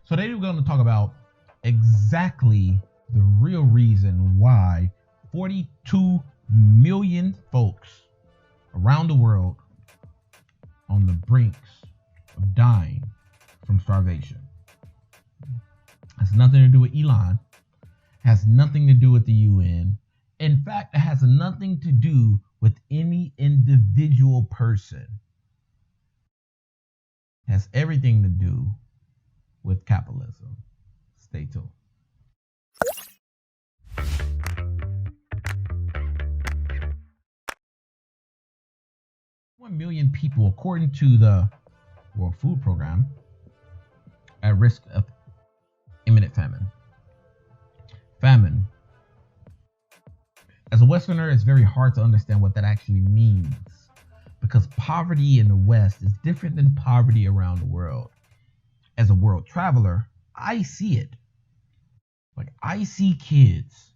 So today we're going to talk about exactly the real reason why 42 million folks around the world on the brinks of dying from starvation. Has nothing to do with Elon, has nothing to do with the UN. In fact, it has nothing to do with any individual person. It has everything to do with capitalism. Stay tuned. 1 million people, according to the World Food Program, at risk of imminent famine. Famine. As a Westerner, it's very hard to understand what that actually means, because poverty in the West is different than poverty around the world. As a world traveler, I see it. Like, I see kids,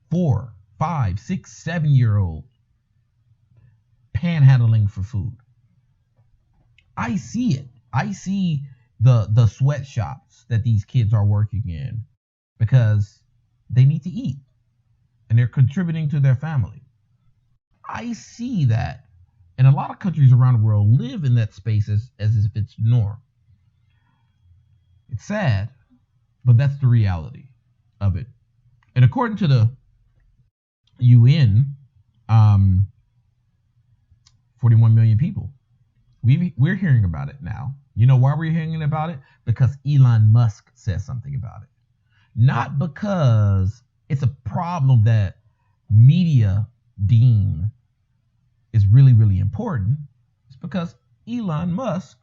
4, 5, 6, 7-year-old, panhandling for food. I see it. I see the sweatshops that these kids are working in because they need to eat and they're contributing to their family. I see that, and a lot of countries around the world live in that space as if it's norm. It's sad, but that's the reality of it. And according to the UN, 41 million people. We're hearing about it now. You know why we're hearing about it? Because Elon Musk says something about it. Not because it's a problem that media deem is really, really important. It's because Elon Musk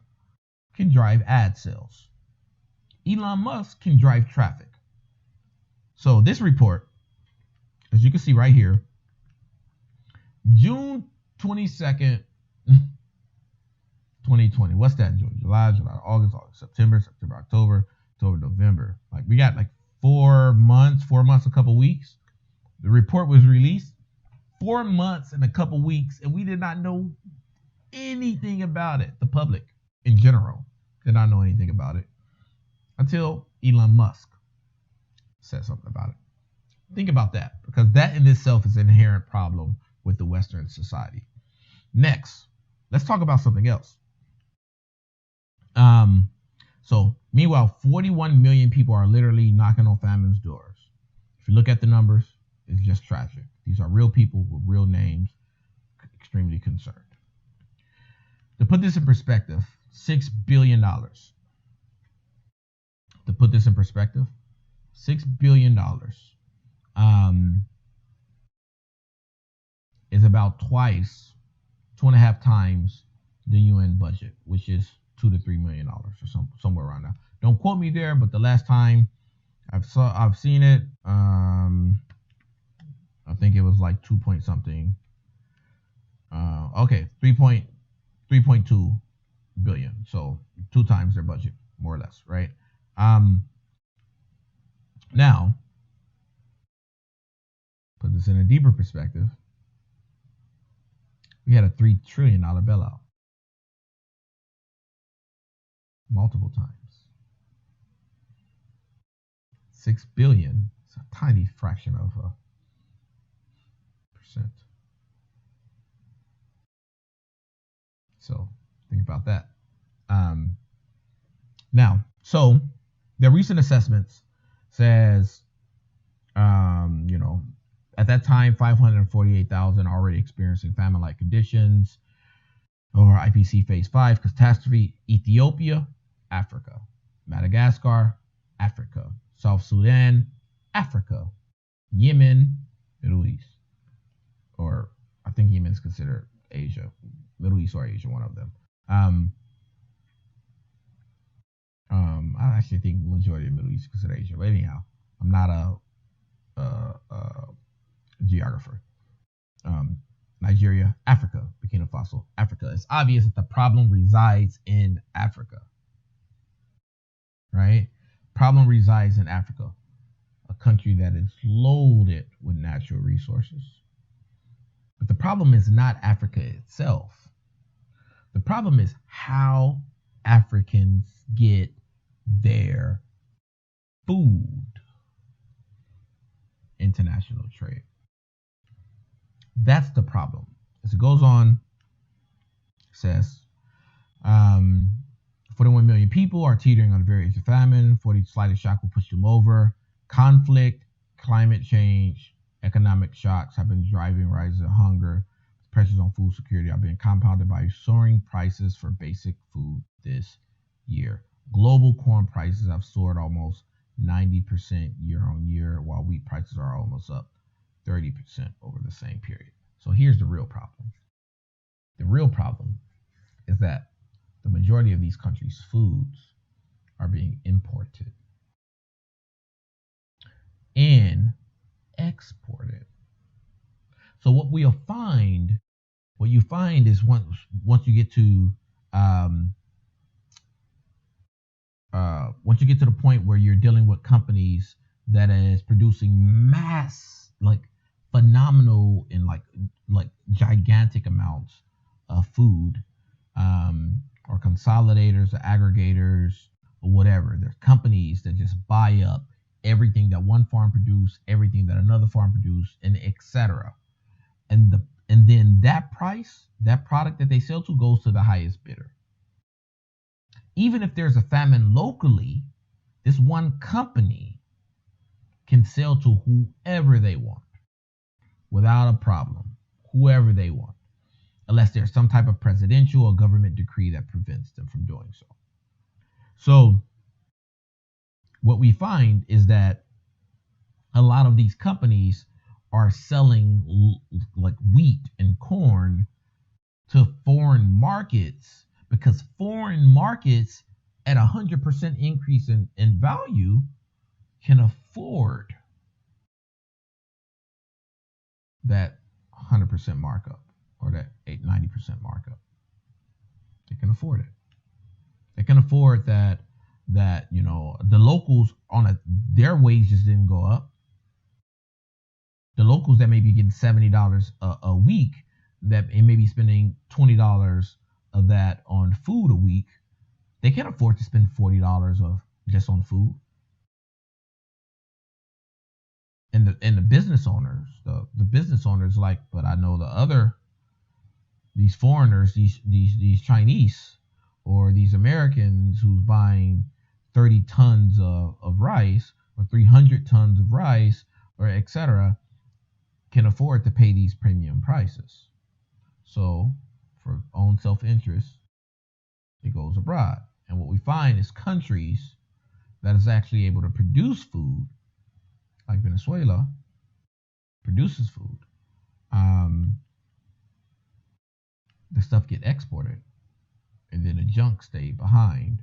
can drive ad sales. Elon Musk can drive traffic. So this report, as you can see right here, June 22nd, 2020. What's that? June, July, August, September, October, November. Like, we got like 4 months, a couple weeks. The report was released 4 months and a couple weeks, and we did not know anything about it. The public in general did not know anything about it until Elon Musk said something about it. Think about that, because that in itself is an inherent problem with the Western society. Next, let's talk about something else. So meanwhile, 41 million people are literally knocking on famine's doors. If you look at the numbers, it's just tragic. These are real people with real names, extremely concerned. To put this in perspective, $6 billion. To put this in perspective, $6 billion is about 2.5 times the UN budget, which is $2 to $3 million or somewhere around there. Don't quote me there, but the last time I've seen it, I think it was like 2 point something. 3.2 billion. So 2 times their budget, more or less, right? Now, put this in a deeper perspective. We had a $3 trillion bailout. Multiple times. 6 billion is a tiny fraction of a percent. So think about that. Now, so the recent assessments says, at that time, 548,000 already experiencing famine-like conditions, or IPC Phase 5 catastrophe. Ethiopia, Africa. Madagascar, Africa. South Sudan, Africa. Yemen, Middle East. Or I think Yemen is considered Asia. Middle East or Asia, one of them. I actually think the majority of the Middle East is considered Asia. But anyhow, I'm not a geographer. Nigeria, Africa, Burkina Faso, Africa. It's obvious that the problem resides in Africa, right? Problem resides in Africa, a country that is loaded with natural resources. But the problem is not Africa itself. The problem is how Africans get their food international trade. That's the problem. As it goes on, it says, 41 million people are teetering on the very edge of famine. 40 slightest shock will push them over. Conflict, climate change, economic shocks have been driving rises in hunger. Pressures on food security are being compounded by soaring prices for basic food this year. Global corn prices have soared almost 90% year on year, while wheat prices are almost up 30% over the same period. So here's the real problem. The real problem is that the majority of these countries' foods are being imported and exported. So what you find is once you get to the point where you're dealing with companies that is producing mass, like phenomenal and like gigantic amounts of food, or consolidators or aggregators or whatever. There's companies that just buy up everything that one farm produced, everything that another farm produced, and etc. And then that price, that product that they sell to, goes to the highest bidder. Even if there's a famine locally, this one company can sell to whoever they want without a problem, whoever they want, unless there's some type of presidential or government decree that prevents them from doing so. So what we find is that a lot of these companies are selling like wheat and corn to foreign markets, because foreign markets at 100% increase in value can afford that 100% markup or that 90% markup. They can afford it. They can afford that the locals their wages didn't go up. The locals that may be getting $70 a week, that may be spending $20 of that on food a week, they can't afford to spend $40 of just on food. And the business owners, the business owners, like, but I know these foreigners, these Chinese or these Americans who's buying 30 tons of rice or 300 tons of rice or etc. can afford to pay these premium prices. So for own self-interest, it goes abroad. And what we find is countries that is actually able to produce food, like Venezuela produces food, the stuff get exported, and then the junk stay behind,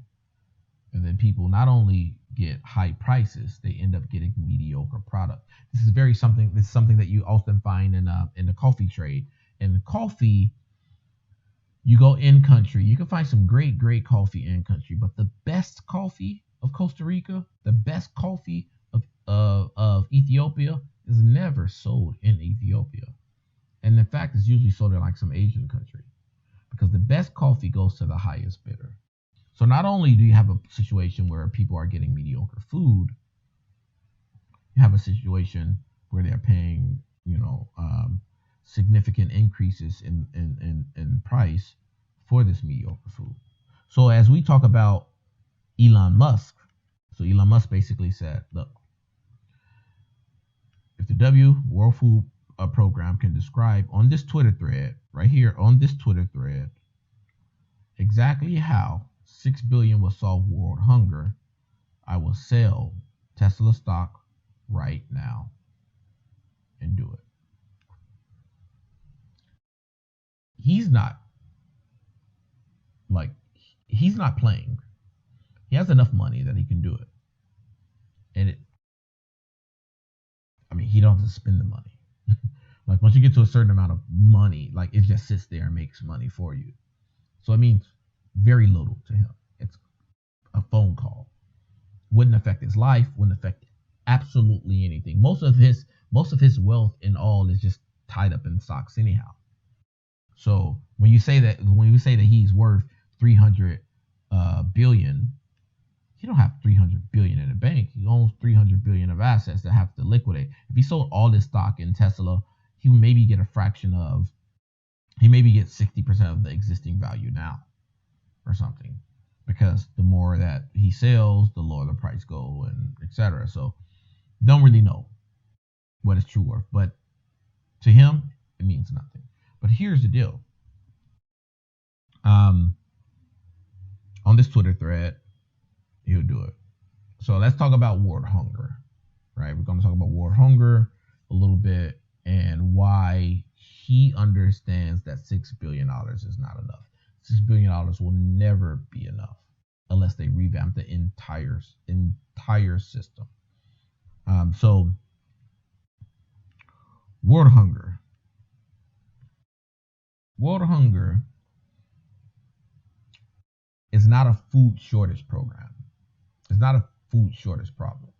and then people not only get high prices, they end up getting mediocre product. This is something that you often find in the coffee trade. In coffee, you go in country, you can find some great coffee in country, but the best coffee of Costa Rica, the best coffee of Ethiopia is never sold in Ethiopia. And in fact, it's usually sold in like some Asian country, because the best coffee goes to the highest bidder. So not only do you have a situation where people are getting mediocre food, you have a situation where they're paying, significant increases in price for this mediocre food. So as we talk about Elon Musk, Elon Musk basically said, look, if the World Food Program can describe on this Twitter thread, right here on this Twitter thread, exactly how 6 billion will solve world hunger, I will sell Tesla stock right now and do it. He's not playing. He has enough money that he can do it. And he don't have to spend the money. Like once you get to a certain amount of money, like it just sits there and makes money for you. So it means very little to him. It's a phone call. Wouldn't affect his life, wouldn't affect absolutely anything. Most of his wealth in all is just tied up in stocks anyhow. So when you say that he's worth 300 billion, he don't have 300 billion in the bank. He owns liquidate. If he sold all this stock in Tesla, he would maybe get a fraction of, he maybe get 60% of the existing value now or something, because the more that he sells, the lower the price go, and etc. So don't really know what it's true worth, but to him, it means nothing. But here's the deal. On this Twitter thread, he'll do it. So let's talk about world hunger, right? We're going to talk about world hunger a little bit and why he understands that $6 billion is not enough. $6 billion will never be enough unless they revamp the entire system. So world hunger. World hunger is not a food shortage program. It's not a food shortage problem.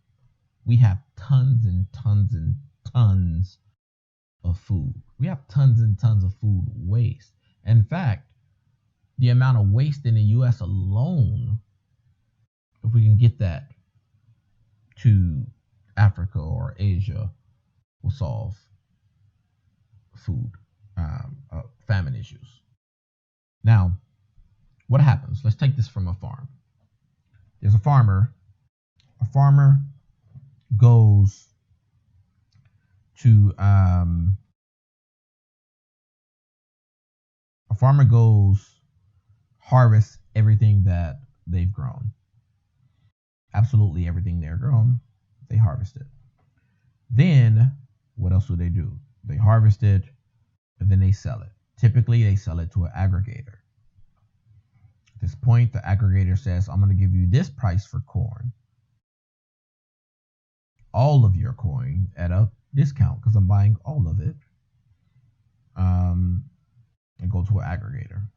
We have tons and tons and tons of food. We have tons and tons of food waste. In fact, the amount of waste in the US alone, if we can get that to Africa or Asia, will solve food, famine issues. Now, what happens? Let's take this from a farm. There's a farmer. A farmer goes to harvest everything that they've grown. Absolutely everything they're grown, they harvest it. Then what else do? They harvest it, and then they sell it. Typically, they sell it to an aggregator. At this point, the aggregator says, I'm going to give you this price for corn, all of your corn at a discount because I'm buying all of it, and go to an aggregator.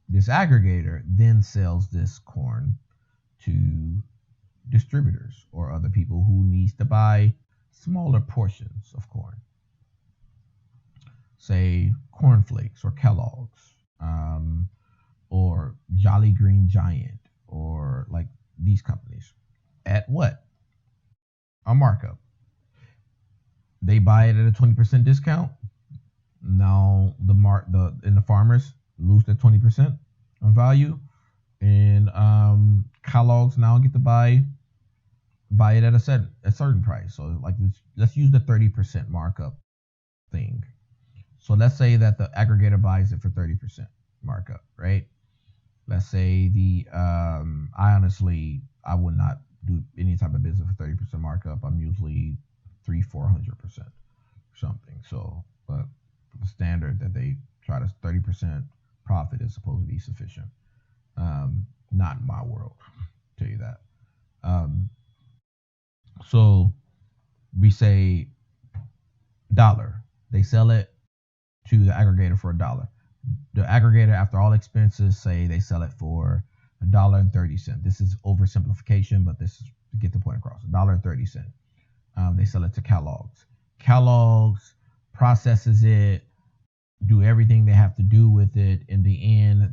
This aggregator then sells this corn to distributors or other people who needs to buy smaller portions of corn, say cornflakes or Kellogg's, or Jolly Green Giant, or like these companies. At what? A markup. They buy it at a 20% discount. Now the farmers lose their 20% on value, and Kellogg's now get to buy it at a certain price. So like let's use the 30% markup thing. So let's say that the aggregator buys it for 30% markup, right? Let's say I would not do any type of business for 30% markup. I'm usually 300-400% or something. So, but the standard that they try to 30% profit is supposed to be sufficient. Not in my world, I'll tell you that. So we say $1. They sell it to the aggregator for $1. The aggregator, after all expenses, say they sell it for $1.30. This is oversimplification, but this is to get the point across. $1.30. They sell it to Kellogg's. Kellogg's processes it, do everything they have to do with it. In the end,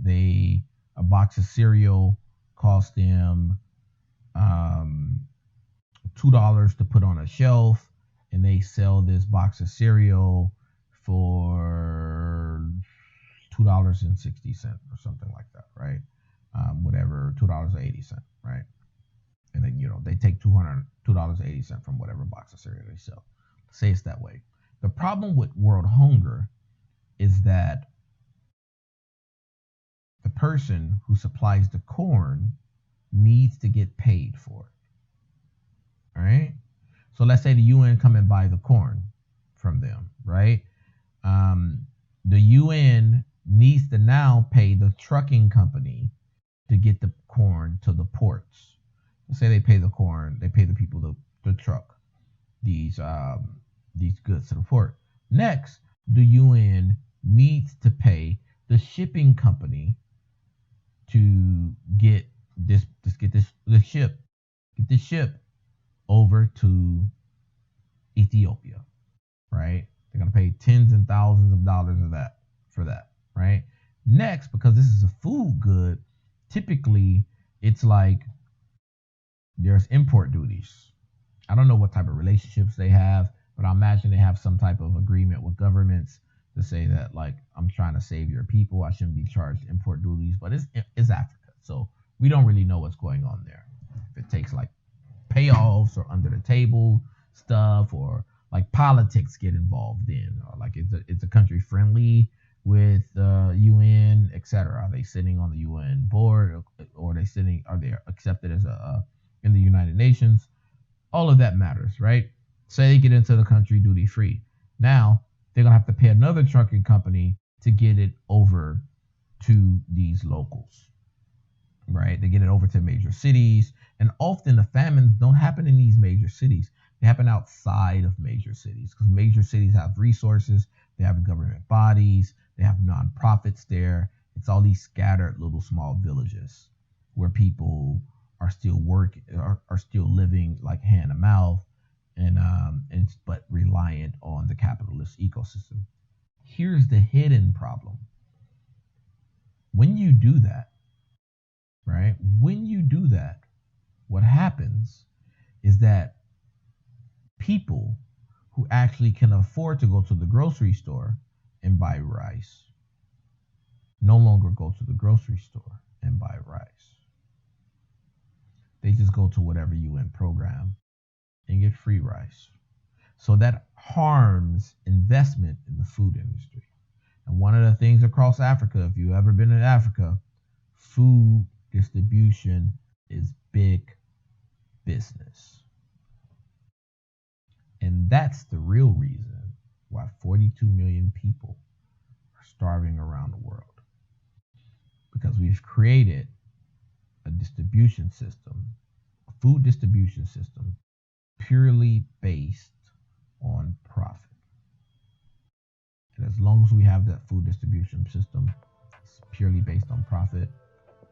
a box of cereal costs them $2 to put on a shelf, and they sell this box of cereal for $2.60 or something like that, right? Whatever, $2.80, right? And then they take $2.80 from whatever box of cereal they sell. Say it's that way. The problem with world hunger is that the person who supplies the corn needs to get paid for it. All right? So let's say the UN come and buy the corn from them, right? The UN needs to now pay the trucking company to get the corn to the ports. Let's say they pay the people to truck these goods to the port. Next, the UN needs to pay the shipping company to get this ship over to Ethiopia, right? They're gonna pay tens and thousands of dollars for that, right? Next, because this is a food good, typically it's like there's import duties I don't know what type of relationships they have, but I imagine they have some type of agreement with governments to say that, like, I'm trying to save your people, I shouldn't be charged import duties. But it's Africa, so we don't really know what's going on there. If it takes like payoffs or under the table stuff, or like politics get involved in, or like it's a country friendly with UN, etc. Are they sitting on the UN board, or are they accepted as a in the United Nations? All of that matters, right? Say they get into the country duty free. Now they're gonna have to pay another trucking company to get it over to these locals, right? They get it over to major cities, and often the famines don't happen in these major cities. They happen outside of major cities, because major cities have resources, they have government bodies, they have nonprofits there. It's all these scattered little small villages where people are still working, are still living like hand to mouth, and it's but reliant on the capitalist ecosystem. Here's the hidden problem. When you do that, right? When you do that, what happens is that people who actually can afford to go to the grocery store and buy rice no longer go to the grocery store and buy rice. They just go to whatever UN program and get free rice. So that harms investment in the food industry. And one of the things across Africa, if you've ever been in Africa, food distribution is big business. And that's the real reason why 42 million people are starving around the world. Because we've created a distribution system, a food distribution system, purely based on profit. And as long as we have that food distribution system, it's purely based on profit,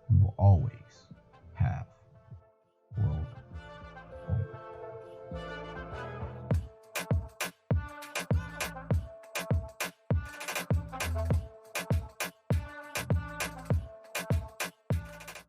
we will always